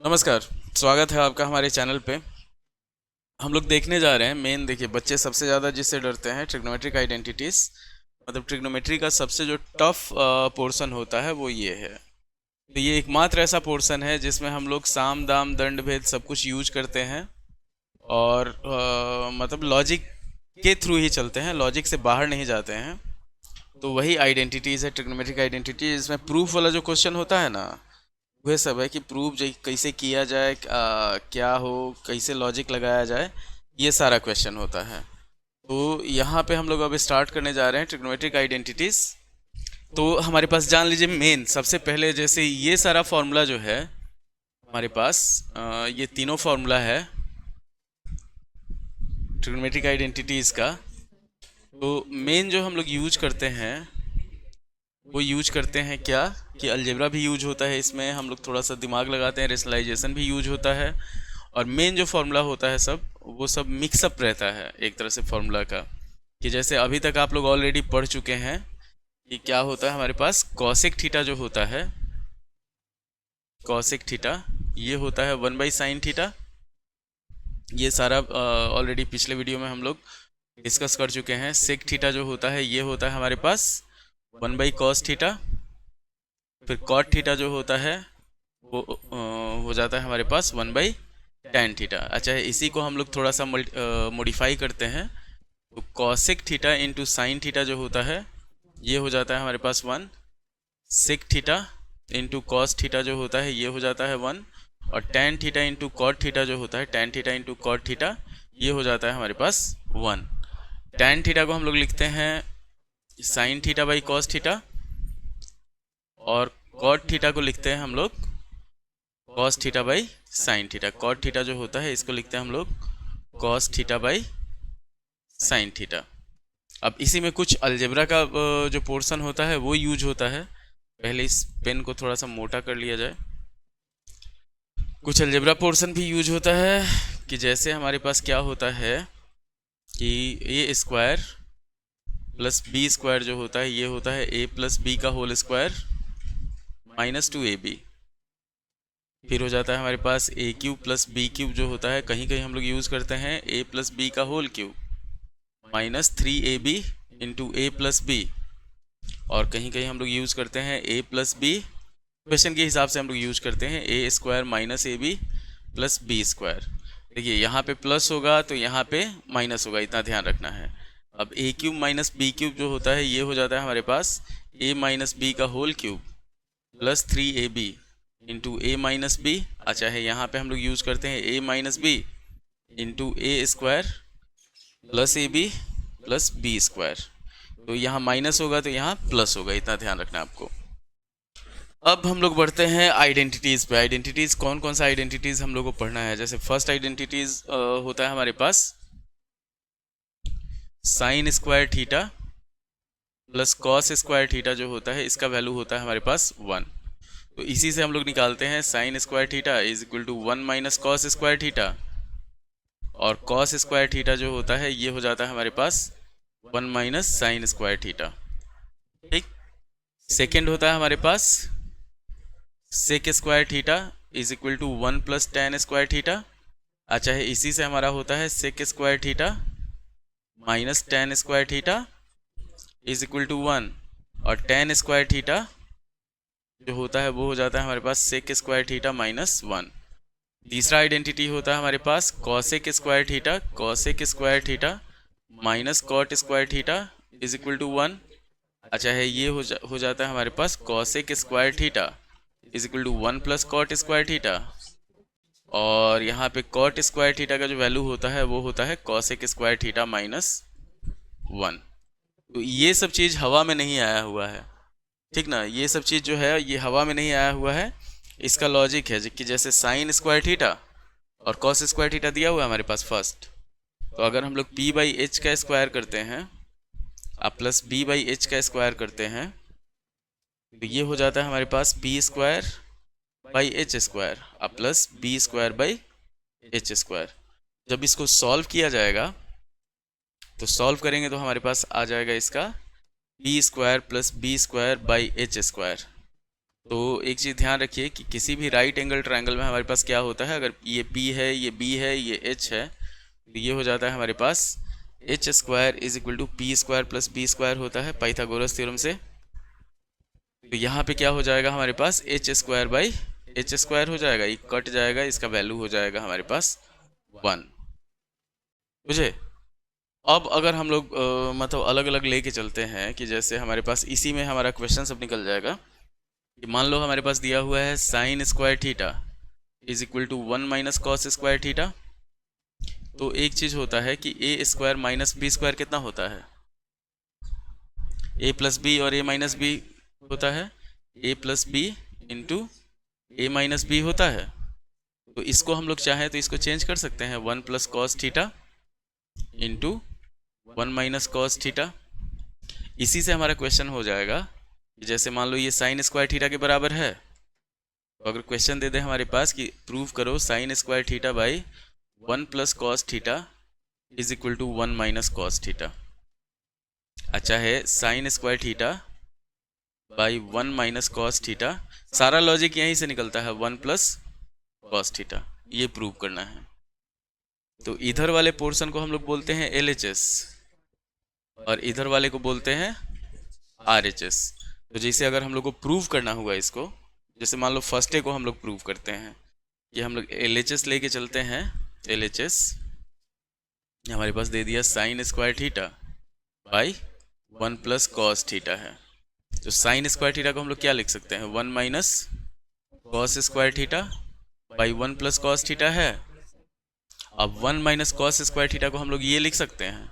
नमस्कार। स्वागत है आपका हमारे चैनल पे। हम लोग देखने जा रहे हैं मेन। देखिए, बच्चे सबसे ज़्यादा जिससे डरते हैं ट्रिग्नोमेट्रिक आइडेंटिटीज़। मतलब ट्रिग्नोमेट्री का सबसे जो टफ पोर्शन होता है वो ये है। तो ये एकमात्र ऐसा पोर्शन है जिसमें हम लोग साम दाम दंड भेद सब कुछ यूज करते हैं और मतलब लॉजिक के थ्रू ही चलते हैं, लॉजिक से बाहर नहीं जाते हैं। तो वही आइडेंटिटीज़ है ट्रिग्नोमेट्रिक आइडेंटिटी, जिसमें प्रूफ वाला जो क्वेश्चन होता है ना, वह सब है कि प्रूफ कैसे किया जाए, क्या हो, कैसे लॉजिक लगाया जाए, ये सारा क्वेश्चन होता है। तो यहाँ पे हम लोग अब स्टार्ट करने जा रहे हैं ट्रिग्नोमेट्रिक आइडेंटिटीज। तो हमारे पास जान लीजिए मेन सबसे पहले, जैसे ये सारा फॉर्मूला जो है हमारे पास, ये तीनों फॉर्मूला है ट्रिग्नोमेट्रिक आइडेंटिटीज का। तो मेन जो हम लोग यूज करते हैं वो यूज करते हैं क्या, कि अलजेब्रा भी यूज होता है इसमें, हम लोग थोड़ा सा दिमाग लगाते हैं, रेशनलाइजेशन भी यूज होता है। और मेन जो फार्मूला होता है सब, वो सब मिक्सअप रहता है एक तरह से फार्मूला का। कि जैसे अभी तक आप लोग ऑलरेडी पढ़ चुके हैं कि क्या होता है हमारे पास, कॉसेक थीटा जो होता है, कॉसेक थीटा ये होता है 1/sin थीटा। ये सारा ऑलरेडी पिछले वीडियो में हम लोग डिस्कस कर चुके हैं। सेक थीटा जो होता है ये होता है हमारे पास 1/cos थीटा। फिर कॉट थीटा जो होता है वो हो जाता है हमारे पास 1/tan थीटा। अच्छा है, इसी को हम लोग थोड़ा सा मॉडिफाई करते हैं। तो cosec theta into sine theta जो होता है ये हो जाता है हमारे पास 1। Sec theta into cos theta जो होता है ये हो जाता है 1। और tan theta into cot theta जो होता है, tan theta into cot theta, ये हो जाता है हमारे पास 1। टैन थीटा को हम लोग लिखते हैं sine theta by cos theta, और कॉट थीटा को लिखते हैं हम लोग cos theta by sine theta. Cot theta जो होता है इसको लिखते हैं हम लोग cos theta by sine theta. अब इसी में कुछ अलजेब्रा का जो पोर्शन होता है वो यूज होता है। पहले इस पेन को थोड़ा सा मोटा कर लिया जाए। कुछ अलजेब्रा पोर्शन भी यूज होता है, कि जैसे हमारे पास क्या होता है कि A square plus B square जो होता है ये होता है ए प्लस बी का होल स्क्वायर -2ab। फिर हो जाता है हमारे पास ए क्यूब प्लस बी क्यूब जो होता है, कहीं कहीं हम लोग यूज़ करते हैं ए प्लस बी का होल क्यूब -3ab इंटू ए प्लस बी। और कहीं कहीं हम लोग यूज़ करते हैं ए प्लस बी, क्वेश्चन के हिसाब से हम लोग यूज़ करते हैं A square minus A B plus B square. देखिए यहाँ पे प्लस होगा तो यहाँ पे माइनस होगा, इतना ध्यान रखना है। अब A cube minus B cube जो होता है ये हो जाता है हमारे पास ए माइनस बी का whole cube plus 3ab into A minus B. अच्छा है, यहाँ पे हम लोग यूज़ करते हैं A minus B into A square plus A B plus B square. तो यहाँ माइनस होगा तो यहाँ प्लस होगा, इतना ध्यान रखना है आपको। अब हम लोग बढ़ते हैं आइडेंटिटीज़ पे। आइडेंटिटीज़ कौन कौन सा आइडेंटिटीज़ हम लोग को पढ़ना है। जैसे फर्स्ट आइडेंटिटीज़ होता है हमारे पास sine square theta plus cos square theta जो होता है, इसका वैल्यू होता है हमारे पास 1। तो इसी से हम लोग निकालते हैं sine square theta is equal to 1 minus cos square theta. और कॉस स्क्वायर थीटा जो होता है ये हो जाता है हमारे पास 1 माइनस साइन स्क्वायर थीटा। ठीक। सेकेंड होता है हमारे पास sec square theta is equal to 1 plus tan square theta. अच्छा है, इसी से हमारा होता है sec square theta minus tan square theta is equal to 1। और टैन स्क्वायर थीटा जो होता है वो हो जाता है हमारे पास सेक स्क्वायर थीटा -1। तीसरा आइडेंटिटी होता है हमारे पास cosec square theta, cosec square theta minus cot square theta is equal to 1। अच्छा है, ये हो जाता है हमारे पास cosec square theta is equal to 1 plus cot square theta. और यहाँ पे कॉट स्क्वायर थीटा का जो वैल्यू होता है वो होता है कॉसेक स्क्वायर थीटा -1। तो ये सब चीज़ हवा में नहीं आया हुआ है, ठीक ना। ये सब चीज़ जो है ये हवा में नहीं आया हुआ है। इसका लॉजिक है कि जैसे साइन स्क्वायर थीटा और कॉस स्क्वायर थीटा दिया हुआ है हमारे पास फर्स्ट, तो अगर हम लोग p बाई एच का स्क्वायर करते हैं आप प्लस b बाई एच का स्क्वायर करते हैं, तो ये हो जाता है हमारे पास p square by H square अब plus B square by H square. जब इसको सॉल्व किया जाएगा तो सॉल्व करेंगे तो हमारे पास आ जाएगा इसका p square plus B square by H square. तो एक चीज़ ध्यान रखिए कि किसी भी राइट एंगल ट्रायंगल में हमारे पास क्या होता है, अगर ये P है, ये B है, ये H है, तो ये हो जाता है हमारे पास H square is equal to P square plus B square होता है पाइथागोरस थ्योरम से। तो यहाँ पे क्या हो जाएगा हमारे पास H square by H square हो जाएगा, ये कट जाएगा, इसका वैल्यू हो जाएगा हमारे पास 1। बुझे? अब अगर हम लोग मतलब अलग अलग लेके चलते हैं कि जैसे हमारे पास इसी में हमारा क्वेश्चन सब निकल जाएगा कि मान लो हमारे पास दिया हुआ है sine square theta is equal to 1 minus cos square theta. तो एक चीज होता है कि A square minus B square कितना होता है, ए प्लस बी और ए माइनस बी होता है, ए plus B into A minus B होता है। तो इसको हम लोग चाहें तो इसको चेंज कर सकते हैं, 1 plus cos theta into 1 minus cos theta. इसी से हमारा क्वेश्चन हो जाएगा कि जैसे मान लो ये साइन स्क्वायर थीटा के बराबर है, तो अगर क्वेश्चन दे दे हमारे पास कि प्रूव करो sine square theta by 1 plus cos theta is equal to 1 minus cos theta. अच्छा है sine square theta by 1 minus cos theta, सारा लॉजिक यहीं से निकलता है 1 प्लस कॉस थीटा, ये प्रूव करना है। तो इधर वाले पोर्शन को हम लोग बोलते हैं LHS और इधर वाले को बोलते हैं RHS। तो जैसे अगर हम लोग को प्रूव करना हुआ इसको, जैसे मान लो फर्स्ट डे को हम लोग प्रूव करते हैं कि हम लोग LHS लेके चलते हैं। LHS हमारे पास दे दिया sign square theta by 1 plus cos theta है। तो साइन स्क्वायर थीटा को हम लोग क्या लिख सकते हैं, 1 minus cos square theta by 1 plus cos theta है। अब 1 माइनस कॉस स्क्वायर थीटा को हम लोग ये लिख सकते हैं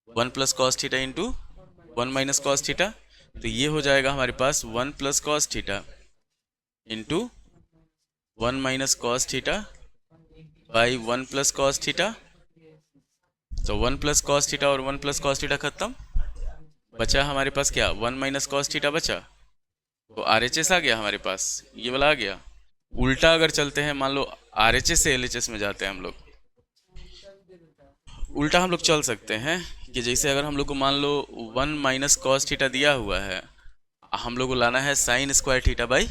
1 plus cos theta into 1 minus cos theta. तो ये हो जाएगा हमारे पास 1 plus cos theta into 1 minus cos theta by 1 plus cos theta. तो 1 प्लस कॉस थीटा और 1 प्लस कॉस थीटा खत्म, बचा हमारे पास क्या 1 माइनस कॉस थीटा बचा। तो RHS आ गया हमारे पास, ये वाला आ गया। उल्टा अगर चलते हैं, मान लो RHS से LHS में जाते हैं हम लोग, उल्टा हम लोग चल सकते हैं कि जैसे अगर हम लोग को मान लो 1 माइनस कॉस थीटा दिया हुआ है, हम लोग को लाना है sine square theta by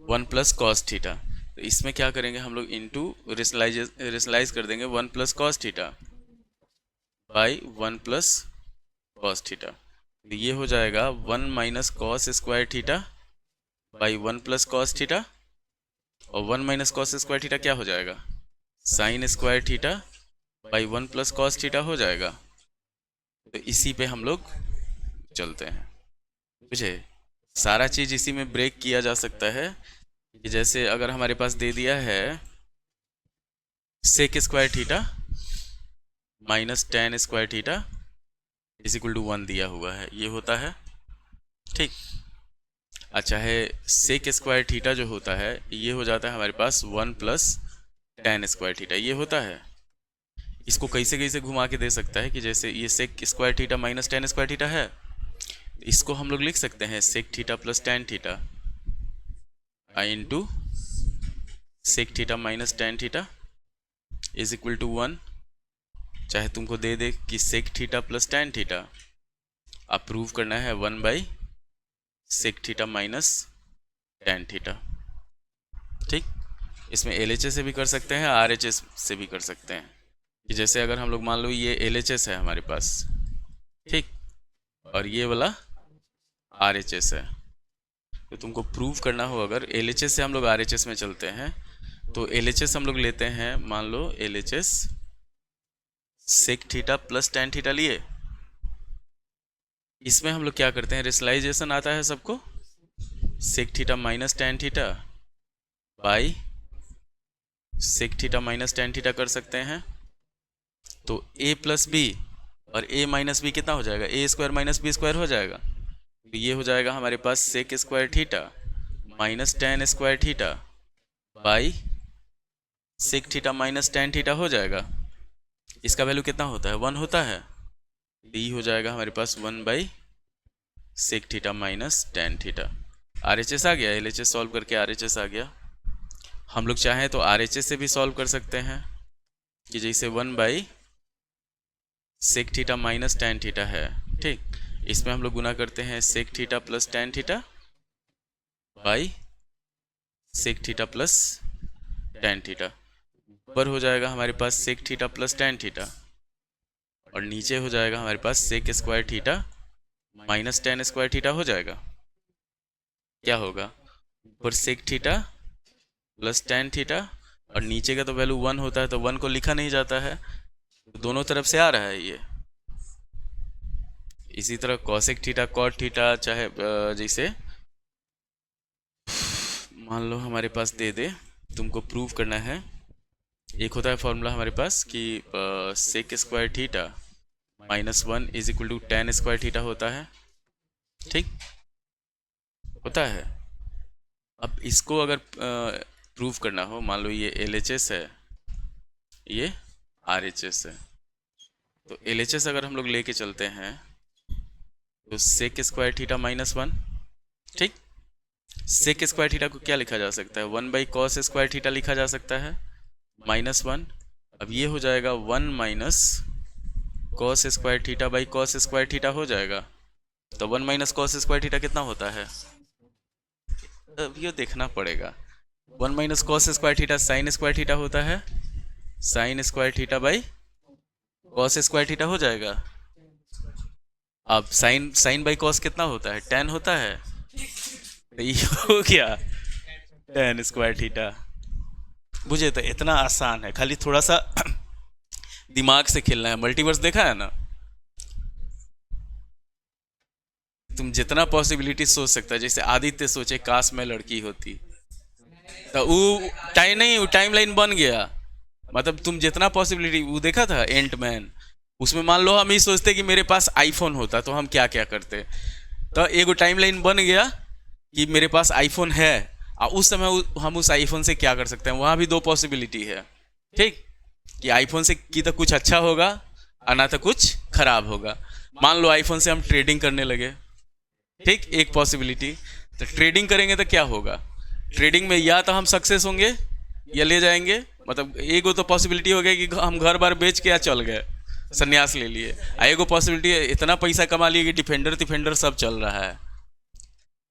1 plus cos theta. तो इसमें क्या करेंगे हम लोग इंटू रेशनलाइज कर देंगे 1 plus cos theta by 1 plus cos theta. तो ये हो जाएगा 1 minus cos square theta by 1 plus cos theta, और 1 माइनस कॉस स्क्वायर थीटा क्या हो जाएगा, sign square theta by 1 plus cos theta हो जाएगा। तो इसी पे हम लोग चलते हैं। बुझे? सारा चीज इसी में ब्रेक किया जा सकता है कि जैसे अगर हमारे पास दे दिया है sec square theta minus tan square theta is equal to 1 दिया हुआ है, ये होता है ठीक। अच्छा है सेक स्क्वायर थीटा जो होता है ये हो जाता है हमारे पास 1 प्लस टेन स्क्वायर थीटा, ये होता है। इसको कैसे कैसे घुमा के दे सकता है कि जैसे ये sec square theta minus tan square theta है, इसको हम लोग लिख सकते हैं sec theta plus tan theta into sec theta minus tan theta is equal to 1। चाहे तुमको दे दे कि sec theta plus tan theta, अब प्रूव करना है 1 by sec theta minus tan theta, ठीक। इसमें LHS से भी कर सकते हैं, RHS से भी कर सकते हैं कि जैसे अगर हम लोग मान लो ये LHS है हमारे पास, ठीक, और ये वाला RHS है, तो तुमको प्रूव करना हो अगर LHS से हम लोग RHS में चलते हैं तो LHS हम लोग लेते हैं, मान लो LHS sec theta plus tan theta लिए, इसमें हम लोग क्या करते हैं रेशनलाइजेशन आता है सबको, sec theta minus tan theta by sec theta minus tan theta कर सकते हैं। तो a प्लस बी और a माइनस बी कितना हो जाएगा, A square minus B square हो जाएगा। तो ये हो जाएगा हमारे पास sec square theta minus tan square theta by sec theta minus tan theta हो जाएगा। इसका वैल्यू कितना होता है, 1 होता है। ये हो जाएगा हमारे पास 1 by sec theta minus tan theta. RHS आ गया, LHS सॉल्व करके RHS आ गया। हम लोग चाहें तो RHS से भी सॉल्व कर सकते हैं कि जैसे 1 by sec theta minus tan theta है, ठीक, इसमें हम लोग गुना करते हैं sec theta plus tan theta by sec theta plus tan theta. ऊपर हो जाएगा हमारे पास sec theta plus tan theta, और नीचे हो जाएगा हमारे पास sec square theta minus tan square theta हो जाएगा। क्या होगा, ऊपर sec theta plus tan theta, और नीचे का तो वैल्यू 1 होता है तो 1 को लिखा नहीं जाता है, तो दोनों तरफ से आ रहा है ये। इसी तरह कॉसेक थीटा कॉट थीटा, चाहे जैसे मान लो हमारे पास दे दे, तुमको प्रूव करना है। एक होता है फॉर्मूला हमारे पास कि sec square theta minus 1 is equal to tan square theta होता है, ठीक होता है। अब इसको अगर प्रूव करना हो, मान लो ये LHS है, ये RHS है, तो LHS अगर हम लोग लेके चलते हैं तो सेक स्क्वायर थीटा माइनस 1, ठीक। सेक स्क्वायर थीटा को क्या लिखा जा सकता है, 1 बाई कॉस स्क्वायर थीटा लिखा जा सकता है माइनस 1। अब ये हो जाएगा 1 minus cos square theta by cos square theta हो जाएगा। तो 1 माइनस कॉस स्क्वायर थीटा कितना होता है, अब ये देखना पड़ेगा। 1 minus cos square theta sine square theta होता है, sine square theta by cos square theta हो जाएगा। अब साइन बाई कॉस कितना होता है, 10 होता है, तो ये हो गया टेन स्क्वायर थीटा। बुझे, तो इतना आसान है, खाली थोड़ा सा दिमाग से खेलना है। मल्टीवर्स देखा है ना, तुम जितना पॉसिबिलिटी सोच सकता है, जैसे आदित्य सोचे काश मैं लड़की होती, तो वो टाइम लाइन बन गया। मतलब तुम जितना पॉसिबिलिटी, वो देखा था एंट मैन, उसमें मान लो हम ही सोचते कि मेरे पास आईफोन होता तो हम क्या क्या करते, तो एक टाइम लाइन बन गया कि मेरे पास आईफोन है, और उस समय हम उस आईफोन से क्या कर सकते हैं। वहां भी दो पॉसिबिलिटी है, ठीक, कि आईफोन से की तो कुछ अच्छा होगा और ना तो कुछ खराब होगा। मान लो आईफोन से हम ट्रेडिंग करने लगे, ठीक, एक पॉसिबिलिटी। तो ट्रेडिंग करेंगे तो क्या होगा, ट्रेडिंग में या तो हम सक्सेस होंगे या ले जाएंगे, मतलब एक तो पॉसिबिलिटी हो गया कि हम घर बार बेच के या चल गए, संन्यास ले लिए। एक पॉसिबिलिटी है इतना पैसा कमा लिए कि डिफेंडर सब चल रहा है।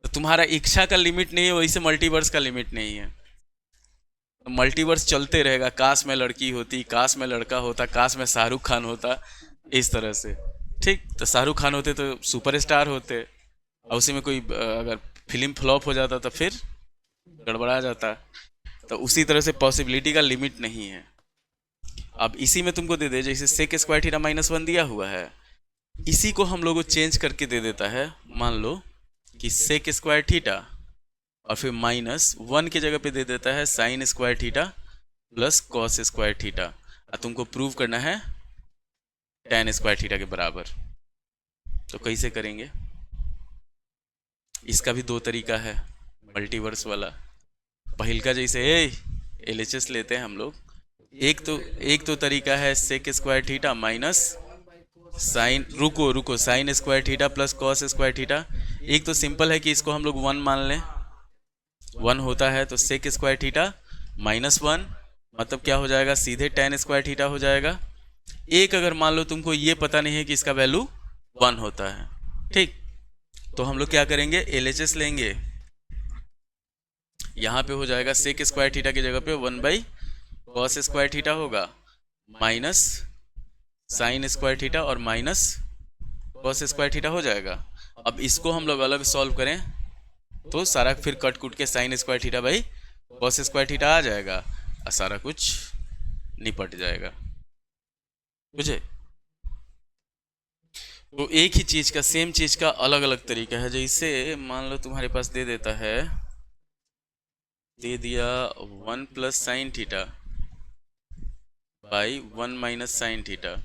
तो तुम्हारा इच्छा का लिमिट नहीं है, वैसे मल्टीवर्स का लिमिट नहीं है। तो मल्टीवर्स चलते रहेगा, काश मैं लड़की होती, काश मैं लड़का होता, काश मैं शाहरुख खान होता, इस तरह से, ठीक। तो शाहरुख खान होते तो सुपरस्टार होते, और उसी में कोई अगर फिल्म फ्लॉप हो जाता तो फिर गड़बड़ा जाता। तो उसी तरह से पॉसिबिलिटी का लिमिट नहीं है। अब इसी में तुमको दे दे, जैसे सेक स्क्वायर थीटा माइनस 1 दिया हुआ है, इसी को हम लोग को चेंज करके दे देता है। मान लो कि सेक स्क्वायर थीटा और फिर माइनस 1 की जगह पे दे देता है sine square theta plus cos square theta, और तुमको प्रूव करना है टेन स्क्वायर थीटा के बराबर। तो कैसे करेंगे, इसका भी दो तरीका है मल्टीवर्स वाला। पहल का जैसे LHS लेते हैं हम लोग, एक तो तरीका है sec square theta minus sine, रुको sine square theta plus cos square theta. एक तो सिंपल है कि इसको हम लोग 1 मान लें, 1 होता है तो सेक स्क्वायर थीटा माइनस 1 मतलब क्या हो जाएगा, सीधे टेन स्क्वायर थीटा हो जाएगा। एक अगर मान लो तुमको ये पता नहीं है कि इसका वैल्यू 1 होता है, ठीक, तो हम लोग क्या करेंगे, LHS लेंगे। यहाँ पे हो जाएगा सेक स्क्वायर थीटा की जगह पे 1 बाई कॉस स्क्वायर थीटा होगा, माइनस साइन स्क्वायर थीटा और माइनस कॉस स्क्वायर थीटा हो जाएगा। अब इसको हम लोग अलग सॉल्व करें तो सारा फिर कट कुट के sine square theta by cos square theta आ जाएगा, और सारा कुछ निपट जाएगा। बुझे, तो एक ही चीज का, सेम चीज का अलग अलग तरीका है। जैसे मान लो तुम्हारे पास दे देता है, दे दिया 1 plus sine theta by 1 minus sine theta.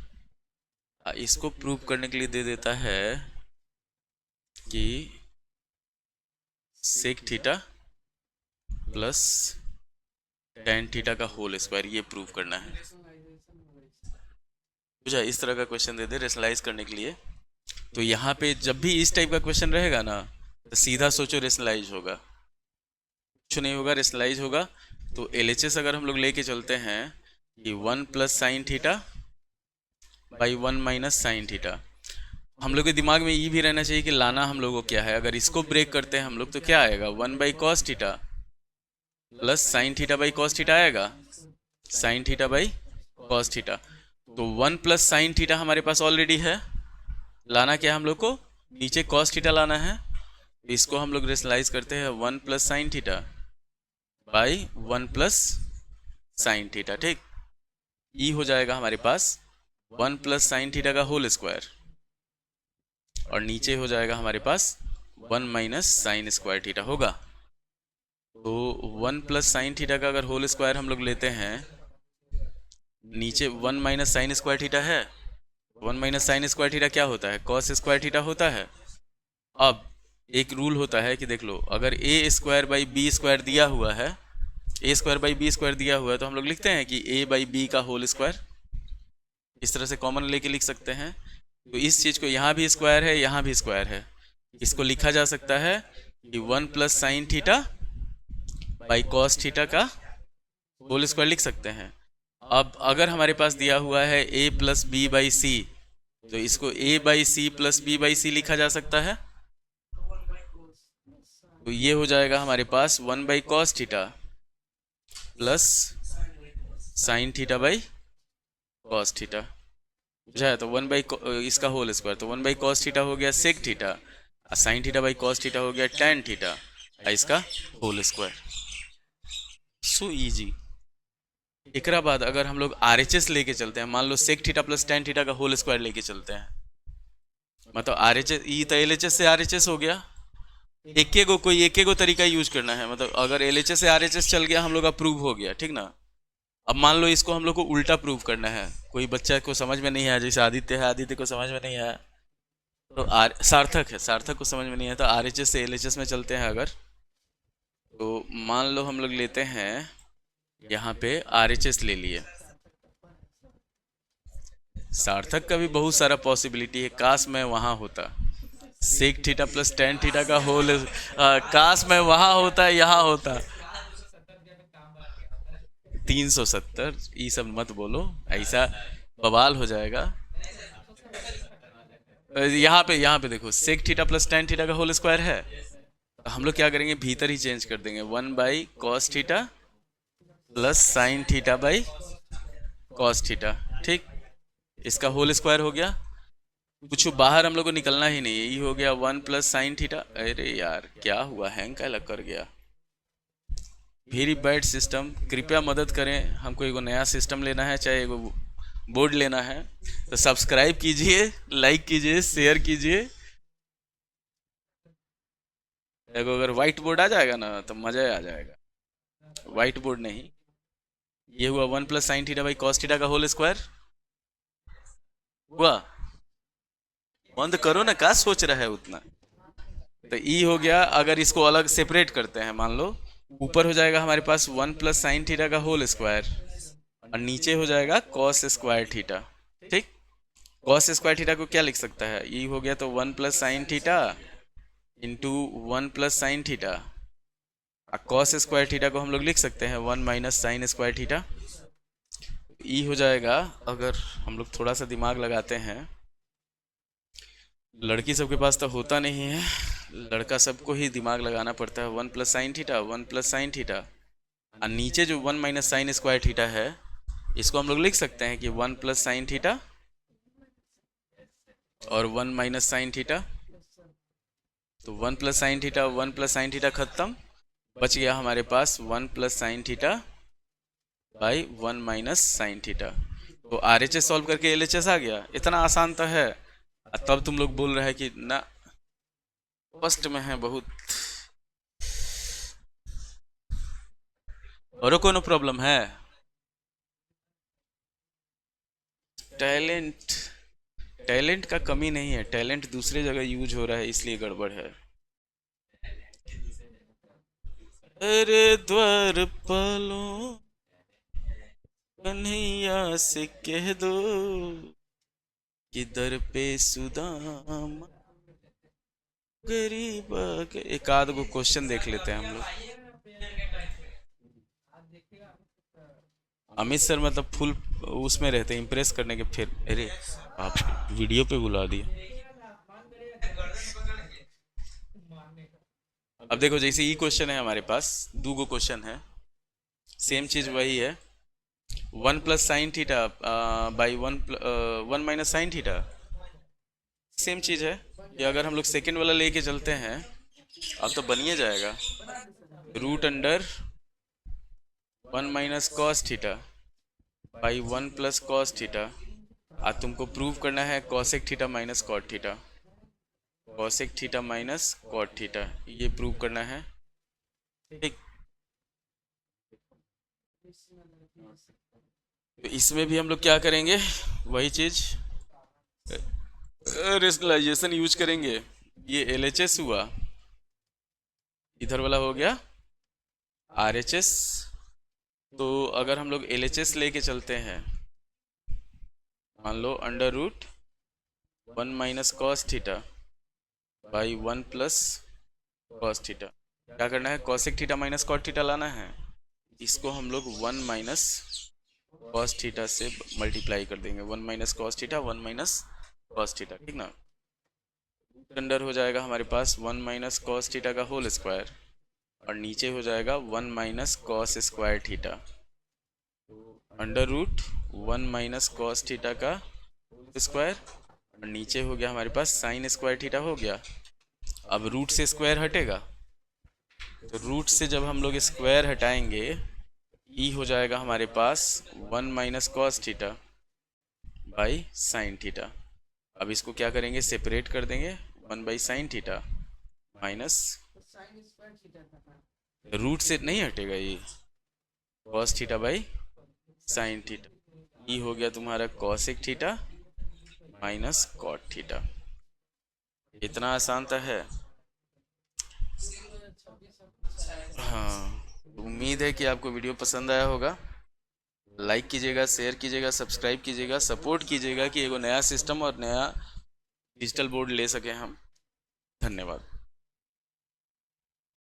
इसको प्रूव करने के लिए दे देता है कि sec theta plus tan theta का होल स्क्वायर, ये प्रूव करना है। बुझा, इस तरह का क्वेश्चन दे दे रेशनलाइज करने के लिए। तो यहाँ पे जब भी इस टाइप का क्वेश्चन रहेगा ना, तो सीधा सोचो रेशनलाइज होगा, कुछ नहीं होगा, रेशनलाइज होगा। तो LHS अगर हम लोग लेके चलते हैं कि 1 plus sine theta by 1 minus sine theta, हम लोग के दिमाग में ये भी रहना चाहिए कि लाना हम लोगों को क्या है। अगर इसको ब्रेक करते हैं हम लोग तो क्या आएगा, 1/cos theta plus sine theta by cos theta आएगा, sine theta by cos theta. तो 1 प्लस साइन थीटा हमारे पास ऑलरेडी है, लाना क्या हम लोग को, नीचे कॉस थीटा लाना है। तो इसको हम लोग रेशनलाइज करते हैं 1 plus sine theta by 1 plus sine theta, ठीक। ई हो जाएगा हमारे पास 1 प्लस साइन थीटा का होल स्क्वायर, और नीचे हो जाएगा हमारे पास 1 माइनस साइन स्क्वायर थीटा होगा। तो 1 प्लस साइन थीटा का अगर होल स्क्वायर हम लोग लेते हैं, नीचे 1 माइनस साइन स्क्वायर थीटा है, 1 माइनस साइन स्क्वायर थीटा क्या होता है, कॉस स्क्वायर थीटा होता है। अब एक रूल होता है कि देख लो, अगर ए स्क्वायर बाई बी स्क्वायर दिया हुआ है, ए स्क्वायर बाई बी स्क्वायर दिया हुआ है, तो हम लोग लिखते हैं कि ए बाई बी का होल स्क्वायर, इस तरह से कॉमन लेके लिख सकते हैं। तो इस चीज़ को यहाँ भी स्क्वायर है, यहाँ भी स्क्वायर है, इसको लिखा जा सकता है कि 1 plus sine theta by cos theta का होल स्क्वायर लिख सकते हैं। अब अगर हमारे पास दिया हुआ है a plus B by C, तो इसको a by C plus B by C लिखा जा सकता है। तो ये हो जाएगा हमारे पास 1/cos theta plus sine theta by cos theta, बुझाया। तो इसका होल स्क्वायर, तो 1/cos थीटा हो गया सेक थीटा, और sine theta by cos theta हो गया tan थीटा, और इसका होल स्क्वायर। So easy. एकरा बाद अगर हम लोग RHS लेके चलते हैं, मान लो sec theta plus tan theta का होल स्क्वायर लेके चलते हैं, मतलब RHS ई तो LHS से RHS हो गया। कोई एक गो तरीका यूज करना है, मतलब अगर LHS से RHS चल गया हम लोग का प्रूव हो गया, ठीक ना। अब मान लो इसको हम लोग को उल्टा प्रूव करना है, कोई बच्चा को समझ में नहीं आया, जैसे आदित्य है, आदित्य को समझ में नहीं आया, तो सार्थक है, सार्थक को समझ में नहीं आया, तो RHS से LHS में चलते हैं। अगर तो मान लो हम लोग लेते हैं यहाँ पे RHS ले लिए, सार्थक का भी बहुत सारा पॉसिबिलिटी है, काश मैं वहाँ होता, sec theta plus tan theta का होल, काश मैं वहाँ होता, यहाँ होता। 370 ये सब मत बोलो, ऐसा बवाल हो जाएगा। यहाँ पे देखो, sec theta plus tan theta का होल स्क्वायर है, तो हम लोग क्या करेंगे, भीतर ही चेंज कर देंगे, 1/cos theta plus sine theta by cos theta, ठीक। इसका होल स्क्वायर हो गया, कुछ बाहर हम लोग को निकलना ही नहीं है, ये हो गया 1 प्लस साइन थीटा। अरे यार क्या हुआ, हैंग का लग कर गया, वेरी बैड सिस्टम। कृपया मदद करें, हमको एगो नया सिस्टम लेना है, चाहे एगो बोर्ड लेना है, तो सब्सक्राइब कीजिए, लाइक कीजिए, शेयर कीजिए। एगो अगर व्हाइट बोर्ड आ जाएगा ना तो मजा आ जाएगा, व्हाइट बोर्ड नहीं। ये हुआ 1 plus sine theta by cos theta का होल स्क्वायर हुआ। बंद करो ना, क्या सोच रहा है उतना। तो ई हो गया, अगर इसको अलग सेपरेट करते हैं, मान लो ऊपर हो जाएगा हमारे पास 1 प्लस साइन थीटा का होल स्क्वायर, और नीचे हो जाएगा कॉस स्क्वायर थीटा, ठीक। कॉस स्क्वायर थीटा को क्या लिख सकता है, ई हो गया, तो 1 plus sine theta into 1 plus sine theta, और कॉस स्क्वायर थीटा को हम लोग लिख सकते हैं 1 माइनस साइन स्क्वायर थीटा। ई हो जाएगा, अगर हम लोग थोड़ा सा दिमाग लगाते हैं, लड़की सबके पास तो होता नहीं है, लड़का सबको ही दिमाग लगाना पड़ता है। 1 plus sine theta, 1 plus sine theta, और नीचे जो 1 माइनस साइन स्क्वायर थीटा है, इसको हम लोग लिख सकते हैं कि 1 प्लस साइन थीटा और 1 माइनस साइन थीटा। तो 1 plus sine theta, 1 plus sine theta खत्म, बच गया हमारे पास 1 plus sine theta by 1 minus sine theta. तो RHS सॉल्व करके LHS आ गया, इतना आसान तो है। तब तुम लोग बोल रहे हैं कि ना फर्स्ट में है बहुत, और कोनो प्रॉब्लम है। टैलेंट का कमी नहीं है, टैलेंट दूसरे जगह यूज हो रहा है, इसलिए गड़बड़ है। अरे द्वार पालो कन्हैया से कह दो कि दर पे सुदाम गरीब। एक आध गो क्वेश्चन देख लेते हैं हम लोग। अमित सर मतलब फुल उसमें रहते हैं, इम्प्रेस करने के। फिर अरे आप वीडियो पे बुला दिए। अब देखो जैसे ई क्वेश्चन है हमारे पास, दो गो क्वेश्चन है, सेम चीज वही है, 1 + sin theta by 1 - sin theta, same चीज है। कि अगर हम लोग सेकेंड वाला लेके चलते हैं, अब तो बनिए जाएगा, √(1 - cos theta by 1 + cos theta. आज तुमको प्रूव करना है cosec theta minus cot theta, cosec theta minus cot theta, ये प्रूव करना है। ठीक, तो इसमें भी हम लोग क्या करेंगे, वही चीज, रेशनलाइजेशन यूज करेंगे। ये LHS हुआ, इधर वाला हो गया RHS। तो अगर हम लोग LHS लेके चलते हैं, मान लो √1 - cos theta by 1 + cos theta. क्या करना है, cosec theta minus cot theta लाना है, इसको हम लोग 1 - cos थीटा से मल्टीप्लाई कर देंगे, 1 - cos थीटा 1 - cos थीटा, ठीक ना। अंडर हो जाएगा हमारे पास 1 - cos थीटा का होल स्क्वायर, और नीचे हो जाएगा 1 - cos²थीटा, √1 - cos थीटा का स्क्वायर, और नीचे हो गया हमारे पास sin²थीटा हो गया। अब रूट से स्क्वायर हटेगा, तो रूट से जब हम लोग स्क्वायर हटाएंगे, ई हो जाएगा हमारे पास 1 - cos theta by sin theta. अब इसको क्या करेंगे, सेपरेट कर देंगे, 1/sin थीटा माइनस, रूट से नहीं हटेगा ये, cos theta by sin theta, ये हो गया तुम्हारा cosec theta minus cot theta. इतना आसान था है। हाँ, उम्मीद है कि आपको वीडियो पसंद आया होगा। लाइक कीजिएगा, शेयर कीजिएगा, सब्सक्राइब कीजिएगा, सपोर्ट कीजिएगा कि एगो नया सिस्टम और नया डिजिटल बोर्ड ले सकें हम। धन्यवाद।